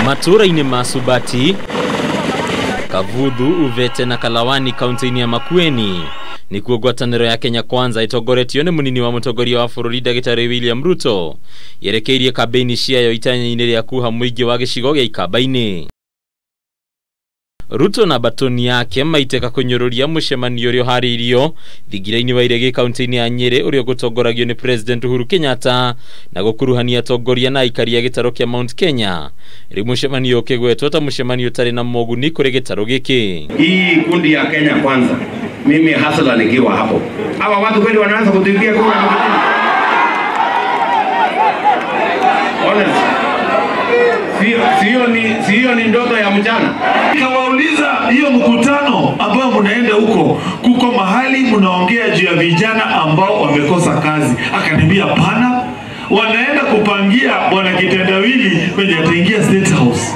Matura-ini ma Subati, Kavuthu, Uvete na Kalawani kaunti ya Makueni ni Ngwataniro ya Kenya Kwanza itongoretio ni munini wa mutongoria wa bururi Daktari William Ruto yerekeirie kampeni ciayo itanya-ini ria kuha muingi wa gicigo gia Ikamba-ini. Ruto na batoni yake maiteka kunyururia mucemanio urio haririo thingira-ini wa iregi kaunti ya Nyeri urio gutongoragio ni President Uhuru Kenyatta na gukuruhania atongoria na aikari ya gitaro kia Mount Kenya. Ri mucemanio ukigwetwo ta mucemanio tari na moguni kuri gitaro giki. Hii kundi ya Kenya Kwanza, mimi hasa nikiwa hapo, hawa watu kweli wanaanza kutuibia kura. Sio ni ndoto ya mchana. Nikawauliza hiyo mkutano ambao mnaenda huko, kuko mahali mnaongea juu ya vijana ambao wamekosa kazi. Akaniambia pana, wanaenda kupangia bwana kitendawili kwenye ataingia State House.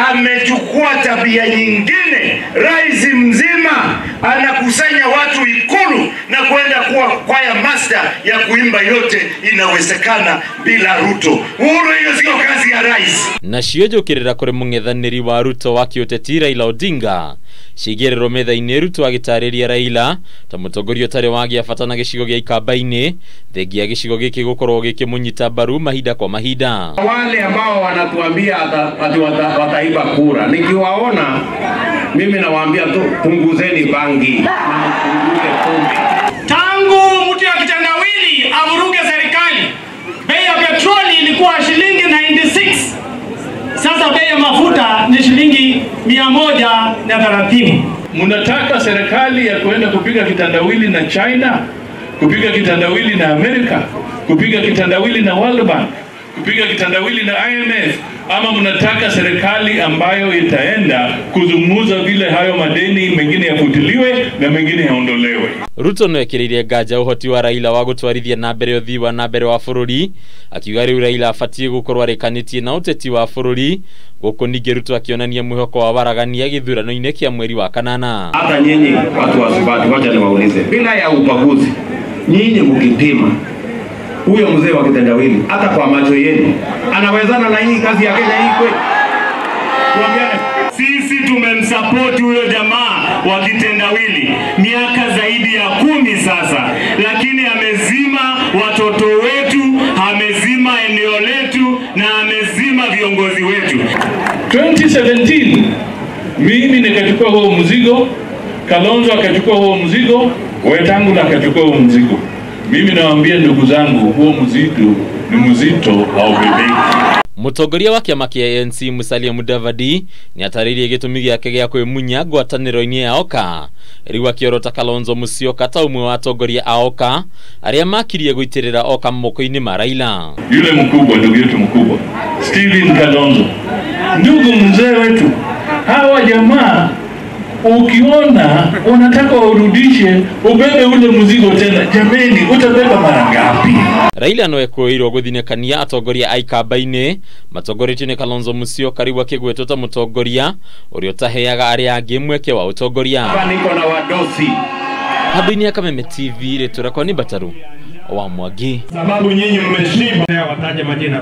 Amechukua tabia nyingine, rais mzima anakusanya watu Ikulu na kwenda kuwa kwaya master ya kuimba yote inawezekana bila Ruto. Uhuru, hiyo sio kazi ya rais. Na ciojokirira kuri mung'ethaniri wa Ruto wa kiuteti Raila Odinga cigerero metha-ini Ruto agitariria Raila ta mutongoria tari wagia fatana gicigo gia Ikamba-ini thengia gicigo giki gukorwo gikimunyita baru mahinda kwa mahinda. Wale ambao wanatuambia ati wataiba kura, nikiwaona mimi nawaambia tu punguzeni bangi na mpunguze pombe. Tangu mtu ya kitendawili avuruge serikali, bei ya petroli ilikuwa shilingi 96. Sasa bei ya mafuta ni shilingi 130. Mnataka serikali ya kuenda kupiga kitandawili na China, kupiga kitandawili na Amerika, kupiga kitandawili na World Bank, kupiga kitandawili na IMF, ama mnataka serikali ambayo itaenda kuzungumza vile hayo madeni mengine yafutiliwe na mengine yaondolewe? Ruto no ekiririe nganja uhoti wa Raila wa gutwarithia na mbere uthii wa na mbere wa bururi, akiuga riu Raila afatie gukorwo arikanitie na uteti wa bururi. Guku ningi Ruto akionania mwihoko wa waragania githurano-ini kia mweri wa kanana. Hata nyinyi watu wa Subati, ngoja niwaulize, bila ya ubaguzi, nyinyi mkipima huyo mzee wa kitendawili hata kwa macho yenu anawezana na hii kazi ya Kenya hii kweli? Tuambiane. Sisi tumemsupport huyo jamaa wa kitendawili miaka zaidi ya 10 sasa, lakini amezima watoto wetu, amezima eneo letu na amezima viongozi wetu. 2017 mimi nikachukua huo mzigo, Kalonzo akachukua huo mzigo, Wetangula akachukua huo mzigo. Mimi nawaambia ndugu zangu, huo mzigo ni mzito haubebeki. Mutongoria wa kiama kia ANC Musalia Mudavadi ni ataririe gitumi giake gia kwimunya ngwataniro-ini ya Oka riu akiorota Kalonzo Musyoka ta umwe wa atongoria a Oka aria makirie guitirira Oka moko-ini ma Raila. Yule mkubwa, ndugu yetu mkubwa Steven Kalonzo, ndugu mzee wetu, hawa jamaa ukiona unataka urudishe ubebe ule mzigo tena, jameni, utabeba mara ngapi? Raila no ekoirwo guthinekania atongoria a Ikamba-ini matongoretio ni Kalonzo Musyoka riu akigwetwo ta mutongoria uria taheaga aria angi mweke wa utongoria. Niko na wadosi Habari ya Kameme TV, retura kwa ni Bataru wa Mwangi. Sababu nyinyi mmeshiba, wataje majina.